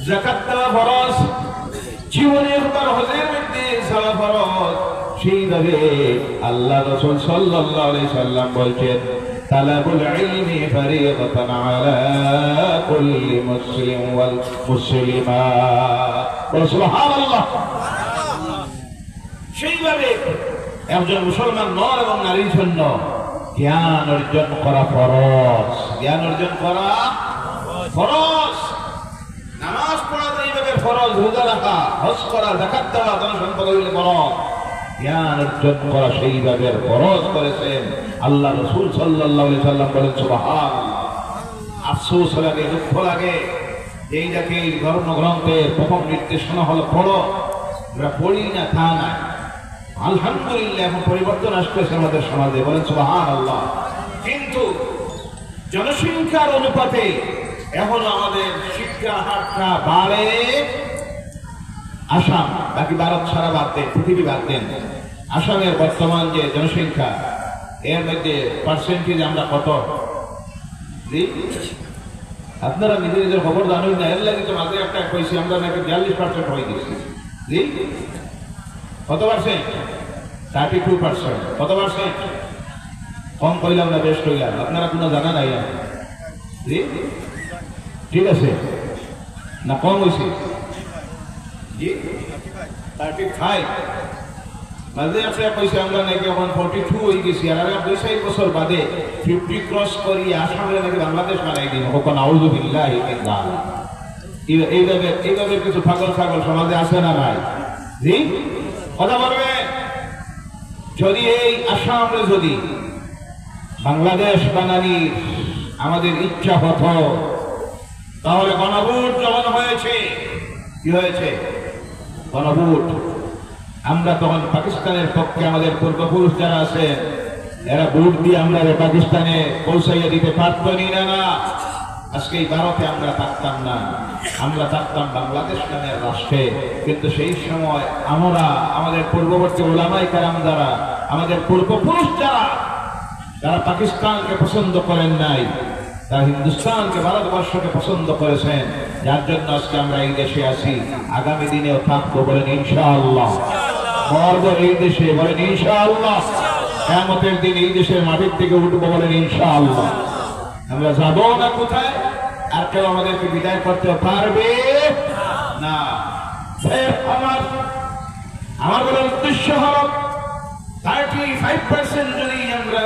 যাকাত দেওয়া ফরজ, জীবনে একবার হজের মধ্যে যাওয়া ফরজ। সেইভাবে আল্লাহ রাসূল সাল্লাল্লাহু আলাইহি সাল্লাম বলছেন, তালাবুল ইলমি ফারিদাতান আলা কুল্লি মুসলিম ওয়াল মুসলিমাত। সুবহানাল্লাহ। সেইভাবে একজন মুসলমান নর এবং নারীর জন্য জ্ঞান অর্জন করা ফরজ। জ্ঞান অর্জন করা ফরজ। নামাজ পড়া এইভাবে ফরজ, রোজা রাখা, হজ করা, যাকাত দেওয়া, দান সম্পদ হইলে ফরজ। জ্ঞান অর্জন করা সেইভাবে ফরজ করেছেন আল্লাহ রাসূল সাল্লাল্লাহু আলাইহি সাল্লাম বলেন সুবহানাল্লাহ। আফসোস লাগে, দুঃখ লাগে, এই জাতীয় ধর্মগ্রন্থের প্রথম নির্দেশনা হলো পড়ো, আমরা পড়ি না তা না। আলহামদুলিল্লাহ এখন পরিবর্তন আসতেছে আমাদের সমাজে, বলেন সুবহানাল্লাহ। কিন্তু জনসংখ্যার অনুপাতে এখন আমাদের শিক্ষার হারটা বাড়ে। আসাম, বাকি ভারত সারা বাদ দেন, পৃথিবী বাদ দেন, আসামের বর্তমান যে জনসংখ্যা এর মধ্যে পার্সেন্টেজ আমরা কত? আপনারা নিজের নিজের খবর জানুন না, এর লাগে তো মাঝে একটা কইছি আমরা নাকি 42% হয়ে গেছি। জি, কত পার্সেন্ট? 32%। কত পার্সেন্ট? কম কইলাম না বেশ কইলাম? আপনারা কোনো জানা নাই? জি, ঠিক আছে না কম হয়েছে? জি, 35। মাঝে একটা কইছে আমরা নাকি এখন 42 হয়ে গেছি, আর 2-4 বছর বাদে 50 ক্রস করি আসামে নাকি বাংলাদেশ বানাই দিন। কখন আউযুবিল্লাহি মিন যালিক। এইভাবে কিছু পাগল সমাজে আছে না নাই? জি, কথা বলবে। যদি এই আসামে যদি বাংলাদেশ বানানির আমাদের ইচ্ছা হতো, তাহলে গণভোট যখন হয়েছে, কি হয়েছে? গণভোট। আমরা তখন পাকিস্তানের পক্ষে আমাদের পূর্বপুরুষ যারা আছে এরা ভোট দিয়ে আমরা পাকিস্তানে পৌঁছাইয়া দিতে পারত না। আজকে এই ভারতে আমরা থাকতাম না, আমরা থাকতাম বাংলাদেশ নামের রাষ্ট্রে। কিন্তু সেই সময় আমরা আমাদের পূর্ববর্তী উলামায়ে কেরাম যারা, আমাদের পূর্বপুরুষ যারা পাকিস্তানকে পছন্দ করেন নাই, তারা হিন্দুস্তানকে, ভারতবর্ষকে পছন্দ করেছেন, যার জন্য আজকে আমরা এই দেশে আছি। আগামী দিনেও থাকবো, বলেন ইনশাআল্লাহ। মরব এই দেশে, বলেন ইনশাআল্লাহ। কিয়ামতের দিন এই দেশের মাটির থেকে উঠবো, বলেন ইনশাআল্লাহ। আমরা যাবো না কোথায়, আর কেউ আমাদেরকে বিদায় করতে পারবে না। আমার বলার উদ্দেশ্য হল 35% যদি আমরা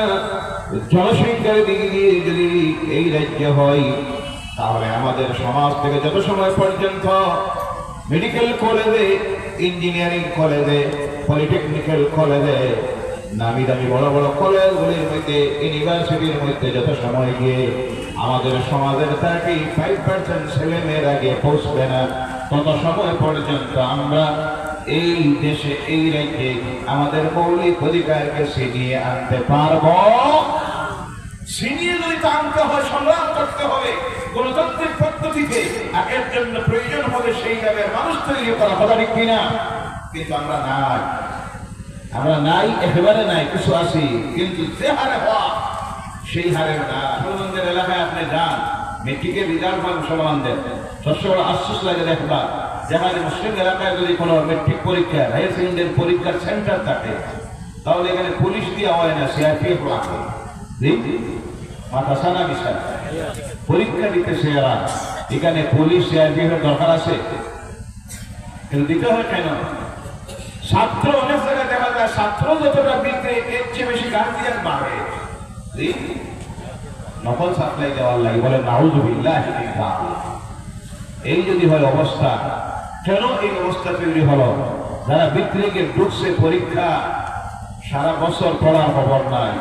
জনসংখ্যার দিকে গিয়ে যদি এই রাজ্য হয়, তাহলে আমাদের সমাজ থেকে যত সময় পর্যন্ত মেডিকেল কলেজে, ইঞ্জিনিয়ারিং কলেজে, পলিটেকনিক্যাল কলেজে, নামি দামি বড় বড় কলেজগুলির মধ্যে, ইউনিভার্সিটির মধ্যে যত সময় গিয়ে আমাদের সমাজের 35% ছেলে মেয়েরা গিয়ে পৌঁছবে না, তত সময় পর্যন্ত আমরা এই দেশে, এই রাজ্যে আমাদের মৌলিক অধিকারকে ছিনিয়ে আনতে পারবো। ছিনিয়ে যদি আনতে হয়, সংগ্রাম করতে হবে গণতান্ত্রিক পদ্ধতিতে, আর এর জন্য প্রয়োজন হবে সেই জায়গায় মানুষ তৈরি করা, কথা ঠিক কিনা? কিন্তু আমরা নাই, একেবারে নাই। কিছু আছি, কিন্তু যে হারে হওয়া সেই হারে না। মুসলমানদের এলাকায় আপনি যান, মেট্রিকের রেজাল্ট পান মুসলমানদের, সবসময় আশ্চর্য লাগে দেখবা, যেখানে মুসলিম এলাকায় যদি কোনো মেট্রিক পরীক্ষা, হায়ার সেকেন্ডারি পরীক্ষার সেন্টার থাকে, তাহলে এখানে পুলিশ দিয়ে হয় না, সিআরপিএফ রাখে। মাথা সানা বিষয় পরীক্ষা দিতেছে এরা, এখানে পুলিশ সিআরপিএফ এর দরকার আছে? কিন্তু দিতে হয় কেন? ছাত্র, অনেক জায়গায় দেখা যায় ছাত্র যতটা বৃদ্ধি, এর চেয়ে বেশি গার্জিয়ান বাড়ে। নকল সাপ্লাই দেওয়ার লাগে, বলে নাউযুবিল্লাহি মিন যালিক। এই যদি হয় অবস্থা, কেন এই অবস্থা তৈরি হলো? যারা বৃত্তিকে ঢুকছে পরীক্ষা, সারা বছর পড়ার খবর নাই,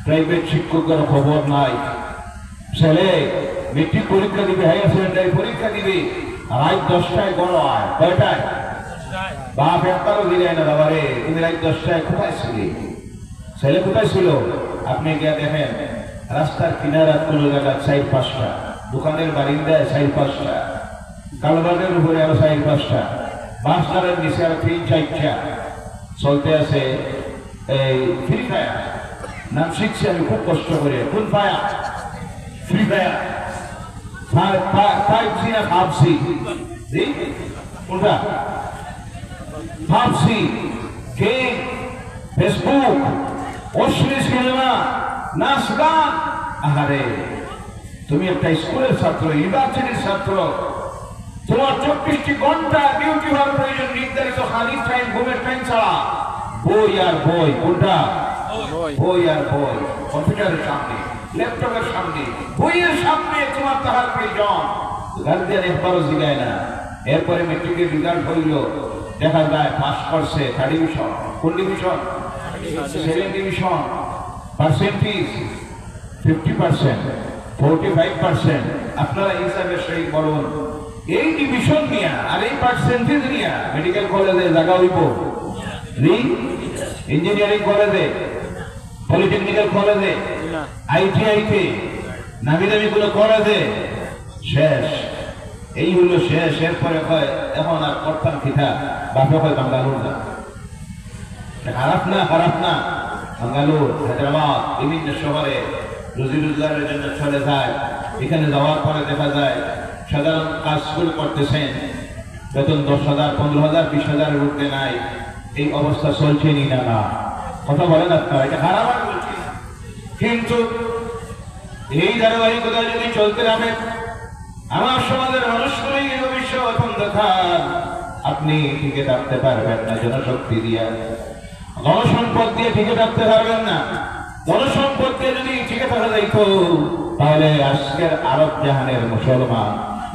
প্রাইভেট শিক্ষকের খবর নাই। ছেলে মেট্রিক পরীক্ষা দিবে, হায়ার সেকেন্ডারি পরীক্ষা দিবে, রাত 10টায় গড় হয়। কয়টায়? বাপ একবারও দিলে না, বাবা রে তুমি রাত 10টায় কোথায় ছিলে? ছেলে কোথায় ছিল? আপনি গিয়ে দেখেন রাস্তার কিনারা কোনো জায়গায় 4-5টা, দোকানের বারিন্দায় 4-5টা, কালবাগের উপরে আরো 4-5টা, বাসটারের নিচে আরো 3-4টা চলতে আছে এই ফ্রি ফায়ার। নাম শিখছি আমি খুব কষ্ট করে। কোন ফায়ার? Free fire. 5G না 5G? জি কোনটা? ভাবছি গেম, ফেসবুক, অশ্লীল সিনেমা, নাচ গান। আরে তুমি একটা স্কুলের ছাত্র, ইউনিভার্সিটির ছাত্র, তোমার 24টি ঘন্টা ডিউটি হওয়ার প্রয়োজন, নির্ধারিত খালি টাইম, ঘুমের টাইম ছাড়া বই আর বই। কোনটা? বই আর বই। কম্পিউটারের সামনে, ল্যাপটপের সামনে, বইয়ের সামনে তোমার তাহার প্রয়োজন। গার্জিয়ান একবারও জিগায় না। এরপরে মেট্রিকের রেজাল্ট হইল, দেখা যায় পাস করছে 3rd ডিভিশন। কোন ডিভিশন? 2nd division. পার্সেন্টেজ 50%, 45%। আপনারা হিসাবে সেই বলুন, এই ডিভিশন নিয়ে আর এই পার্সেন্টেজ নিয়ে মেডিকেল কলেজে জায়গা হইব? ইঞ্জিনিয়ারিং কলেজে, পলিটেকনিক্যাল কলেজে, ITI-তে, নামি দামি গুলো কলেজে শেষ। এই হলো শেষ। এরপরে হয় এখন আর করতাম কিতা, বাপে হয় বাঙ্গালোর না। খারাপ না, খারাপ না। বাঙ্গালোর, হায়দ্রাবাদ, বিভিন্ন শহরে রুজি রোজগারের জন্য চলে যায়। এখানে যাওয়ার পরে দেখা যায় সাধারণ কাজগুলো করতেছেন, বেতন 10,000, 15,000, 20,000-এর উঠতে নাই। এই অবস্থা চলছে নি না? না, কথা বলেন আপনারা, এটা খারাপ আর বলছি না। কিন্তু এই ধারাবাহিকতা যদি চলতে থাকে, আমার সমাজের মানুষগুলোই ভবিষ্যৎ অন্ধকার। আপনি টিকে থাকতে পারবেন না জনশক্তি দিয়ে, গণসম্পদ দিয়ে টিকে থাকতে পারবেন না। গণসম্পদ দিয়ে যদি টিকে থাকা যাইত, তাহলে আজকের আরব জাহানের মুসলমান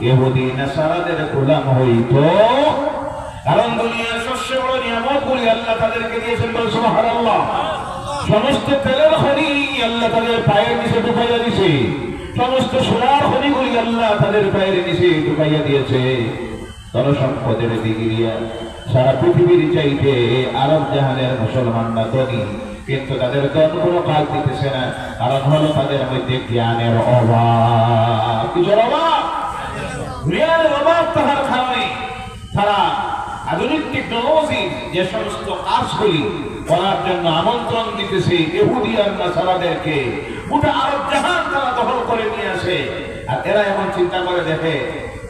ইহুদি নাসারাদের গোলাম হইত। কারণ দুনিয়ার সবচেয়ে বড় নিয়ামতগুলি আল্লাহ তাদেরকে দিয়েছেন, বলে সুবহানাল্লাহ। সমস্ত তেলের খনি আল্লাহ তাদের পায়ের নিচে ঢুকাইয়া দিয়েছে, সমস্ত সোনার খনিগুলি আল্লাহ তাদের পায়ের নিচে ঢুকাইয়া দিয়েছে। জনসম্পদের দিকে দিয়া সারা পৃথিবীর চাইতে আরব জাহানের মুসলমানরা ধনী, কিন্তু তাদের ধন কোনো কাজ দিতেছে না। কারণ হলো তাদের মধ্যে জ্ঞানের অভাব। কিসের অভাব? জ্ঞানের অভাব। তাহার কারণে তারা আধুনিক টেকনোলজি যে সমস্ত কাজগুলি করার জন্য আমন্ত্রণ দিতেছে ইহুদি আর নাসারাদেরকে, গোটা আরব জাহান তারা দখল করে নিয়ে আসে। আর এরা এখন চিন্তা করে দেখে,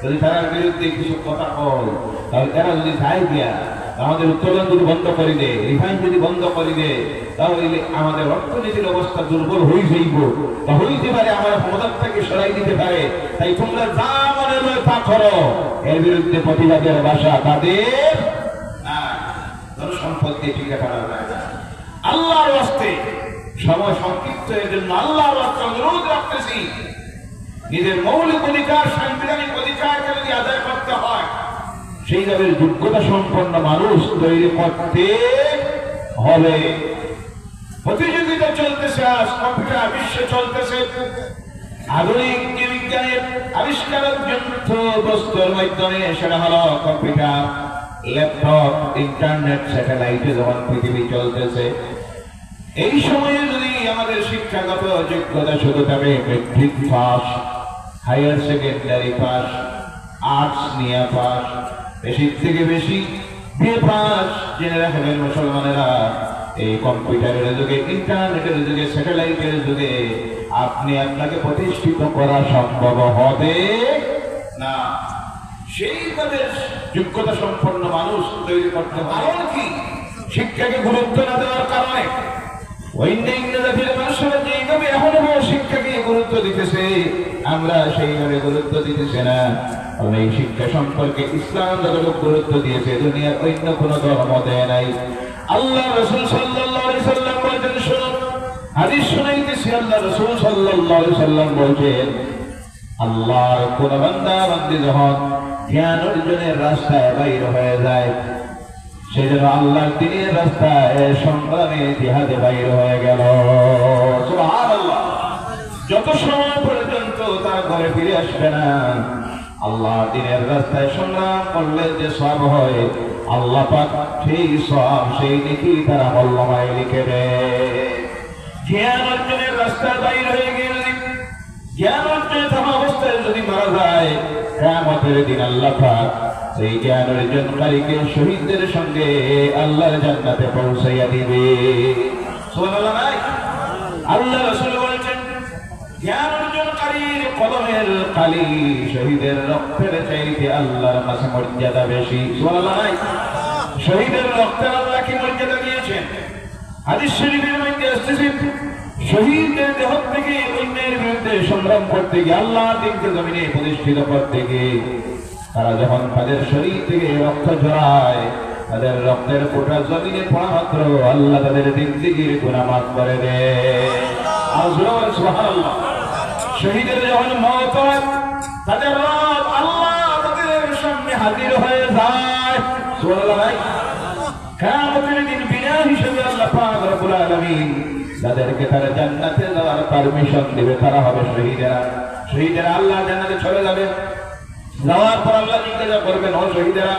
যদি তার বিরুদ্ধে কিছু কথা হয়, তাহলে এরা যদি যাই দিয়া আমাদের উত্তোলন যদি বন্ধ করে দেয়, রিফাইন যদি বন্ধ করে দেয়, তাহলে আমাদের অর্থনীতির অবস্থা দুর্বল হয়ে যাইব। তা হইতে পারে আমার ক্ষমতাটাকে সরাই দিতে পারে। তাই তোমরা যা মনে হয় তা করো। এর বিরুদ্ধে প্রতিবাদের ভাষা তাদের জনসম্পদ দিয়ে টিকে থাকা যায় না। আল্লাহর ওয়াস্তে সময় সংক্ষিপ্ত, এর জন্য আল্লাহর ওয়াস্তে অনুরোধ রাখতেছি, নিজের মৌলিক অধিকার, সাংবিধানিক অধিকারকে যদি আদায় করতে হয়, সেইভাবে যোগ্যতা সম্পন্ন মানুষ তৈরি করতে হবে। প্রতিযোগিতা চলতেছে, আজ কম্পিউটার বিশ্বে চলতেছে। আধুনিক যে বিজ্ঞানের আবিষ্কারের যন্ত্র বস্তুর মাধ্যমে, সেটা হলো কম্পিউটার, ল্যাপটপ, ইন্টারনেট, স্যাটেলাইটে যখন পৃথিবী চলতেছে, এই সময়ে যদি আমাদের শিক্ষাগত যোগ্যতা শুধু তবে matric pass, higher secondary pass, arts নিয়ে পাস, বেশি থেকে বেশি বিএ পাস, জেনে রাখবেন মুসলমানেরা, এই কম্পিউটারের যুগে, ইন্টারনেটের যুগে, স্যাটেলাইটের যুগে আপনাকে প্রতিষ্ঠিত করা সম্ভব হবে না। সেইভাবে যোগ্যতা সম্পন্ন মানুষ তৈরি করতে হবে। কারণ কি? শিক্ষাকে গুরুত্ব না দেওয়ার কারণে অন্যান্য জাতির মানুষেরা যেভাবে এখনো শিক্ষাকে গুরুত্ব দিতেছে, আমরা সেইভাবে গুরুত্ব দিতেছে না। এই শিক্ষা সম্পর্কে ইসলাম যতটুকু গুরুত্ব দিয়েছে, দুনিয়ার অন্য কোন ধর্ম দেয় নাই। আল্লাহ রাসূল সাল্লাল্লাহু আলাইহি সাল্লাম বলেছেন, শুনুন, হাদিস শুনাইতেছি। আল্লাহ রাসূল সাল্লাল্লাহু আলাইহি সাল্লাম বলেছেন, আল্লাহর কোন বান্দা বান্দি যখন জ্ঞান অর্জনের রাস্তায় বাইর হয়ে যায়, সেই জন্য আল্লাহর দ্বীনের রাস্তায় সংগ্রামে জিহাদে বাইর হয়ে গেল। সুবহানাল্লাহ। যত সময় পর্যন্ত তার ঘরে ফিরে আসবে না, আল্লাহর দ্বীনের রাস্তায় সংগ্রাম করলে যে সওয়াব হয়, আল্লাহ পাক সেই সওয়াব, সেই নেকি তার আমলনামায় লিখে দেয়। জ্ঞান অর্জনের রাস্তায় বাইর হয়ে গেলে, জ্ঞান অর্জনের থাকা অবস্থায় যদি মারা যায়, কিয়ামতের দিন আল্লাহ পাক সেই জ্ঞান অর্জনকারীকে শহীদদের সঙ্গে আল্লাহর জান্নাতে পৌঁছাইয়া দিবে। সুবহানাল্লাহ। আল্লাহ রাসূল বলেছেন, জ্ঞান অর্জনকারী নারীর কলমের কালি শহীদের রক্তের চাইতে আল্লাহর কাছে মর্যাদা বেশি। সুবহানাল্লাহ নাই? শহীদের রক্তের আল্লাহ কি মর্যাদা দিয়েছেন? হাদিস শরীফের মধ্যে আসছে শহীদদের দেহ থেকে অন্যের বিরুদ্ধে সংগ্রাম করতে গিয়ে আল্লাহর দিনকে জমিনে প্রতিষ্ঠিত করতে গিয়ে তারা যখন তাদের শরীর থেকে রক্ত ঝরায়, তাদের রক্তের ফোঁটা জমিনে পড়া মাত্র আল্লাহ তাদের জিন্দেগীর গুনাহ মাফ করে দেয়। সুবহানাল্লাহ। শহীদের যখন মওত হয় তাদের রব আল্লাহ তাদের সামনে হাজির হয়ে যায়। সুবহানাল্লাহ। কিয়ামতের দিন বিনা হিসাবে আল্লাহ পাক রব্বুল আলামিন যাদেরকে তারা জান্নাতে যাওয়ার পারমিশন দিবে তারা হবে শহীদেরা। শহীদেরা আল্লাহ জান্নাতে চলে যাবে। যাওয়ার পর আল্লাহ জিজ্ঞাসা করবেন, ও শহীদেরা,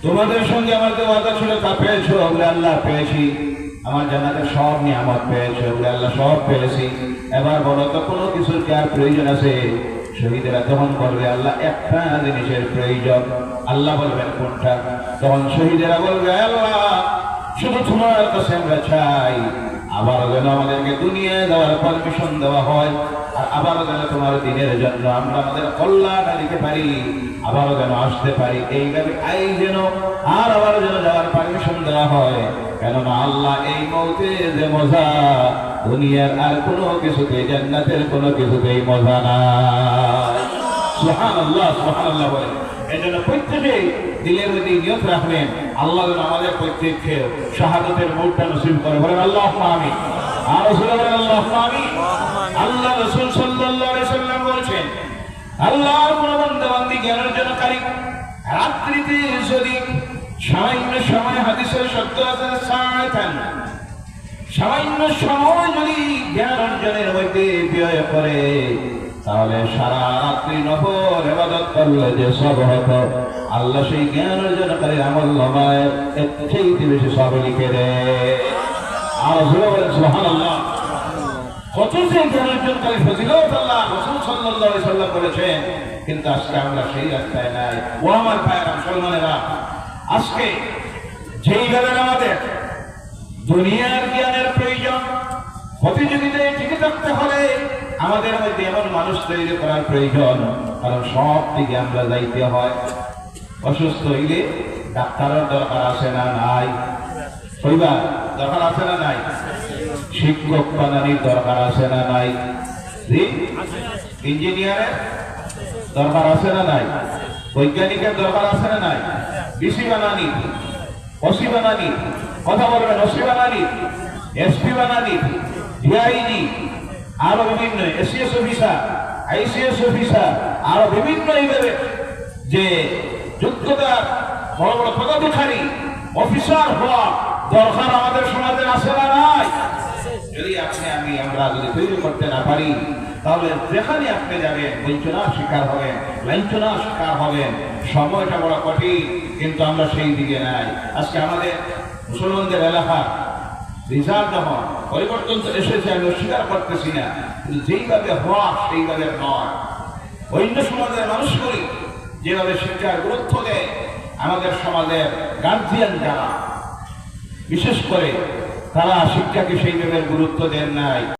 তোমাদের সঙ্গে আমার যে ওয়াদা ছিল তা পেয়েছো? বলে আল্লাহ পেয়েছি। আমার জান্নাতের সব নিয়ামত পেয়েছো? বলে আল্লাহ সব পেয়েছি। এবার বলো তো কোনো কিছুর কি আর প্রয়োজন আছে? শহীদেরা তখন বলবে, আল্লাহ একটা জিনিসের প্রয়োজন। আল্লাহ বলবেন কোনটা? তখন শহীদেরা বলবে, আল্লাহ শুধু তোমার কাছে আমরা চাই আবারও যেন আমাদেরকে দুনিয়ায় যাওয়ার পারমিশন দেওয়া হয়, আর আবারও যেন তোমার দিনের জন্য আমরা আমাদের কল্যাণ দিতে পারি, আবারও যেন আসতে পারি, এইভাবে যেন আর আবারও যেন যাওয়ার পারমিশন দেওয়া হয়। কেননা আল্লাহ এই মৌতে যে মজা দুনিয়ার আর কোনো কিছুতে, জান্নাতের কোনো কিছুতেই মজা নাই। সুবহানাল্লাহ, সুবহানাল্লাহ বলে। এই জন্য প্রত্যেকে দিলের মধ্যে নিয়ত রাখবেন, আল্লাহ যেন আমাদের প্রত্যেককে শাহাদাতের মৌতটা নসিব করে। বলেন আল্লাহুম্মা আমিন। আর রাসূল বলেন আল্লাহুম্মা আমিন। আল্লাহ রাসূল সাল্লাল্লাহু আলাইহি সাল্লাম বলেছেন, আল্লাহর কোন বান্দা বান্দি জ্ঞান অর্জনকারী রাত্রিতে যদি সামান্য সময়, হাদিসের শব্দ আছে সাআতান, সামান্য সময় যদি জ্ঞান অর্জনের মধ্যে ব্যয় করে তাহলে সারা রাত্রি নফল ইবাদত করলে যে সব হতো আল্লাহ সেই জ্ঞান অর্জনকারীর আমল নামায় এর চাইতে বেশি সব লিখে দেয়। আর সুবহানাল্লাহ। কত যে জ্ঞান অর্জনকারী ফজিলত আল্লাহ রাসূল সাল্লাল্লাহু আলাইহি সাল্লাম বলেছেন, কিন্তু আজকে আমরা সেই রাস্তায় নাই। ও আমার ভাইরা মুসলমানেরা, আজকে যেইভাবে আমাদের দুনিয়ার জ্ঞানের প্রয়োজন, প্রতিযোগিতায় টিকে থাকতে হলে আমাদের মধ্যে এমন মানুষ তৈরি করার প্রয়োজন, কারণ সব দিকে আমরা যাইতে হয়। অসুস্থ হইলে ডাক্তারের দরকার আছে না নাই? পরিবার দরকার আছে না নাই? শিক্ষক বানানির দরকার আছে না নাই? ইঞ্জিনিয়ারের দরকার আছে না নাই? বৈজ্ঞানিকের দরকার আছে না নাই? ডিসি বানানি, ওসি বানানি, কথা বলবেন, ওসি বানানি, এসপি বানানি, ডিআইজি, আরো বিভিন্ন এসিএস অফিসার, আইসিএস অফিসার, আরো বিভিন্ন এইভাবে যে যোগ্যতার বড় বড় পদাধিকারী অফিসার হওয়া দরকার আমাদের সমাজে আছে না নাই? যদি আমরা যদি তৈরি করতে না পারি তাহলে যেখানে আপনি যাবেন বঞ্চনার শিকার হবেন, লাঞ্ছনার শিকার হবেন। সময়টা বড় কঠিন, কিন্তু আমরা সেই দিকে নাই। আজকে আমাদের মুসলমানদের এলাকা রিজাল্ট যখন পরিবর্তন এসেছে, আমি অস্বীকার করতেছি না, কিন্তু যেইভাবে হওয়া সেইভাবে নয়। অন্য সমাজের মানুষগুলি যেভাবে শিক্ষার গুরুত্ব দেয়, আমাদের সমাজের গার্জিয়ান যারা বিশেষ করে তারা শিক্ষাকে সেইভাবে গুরুত্ব দেন নাই।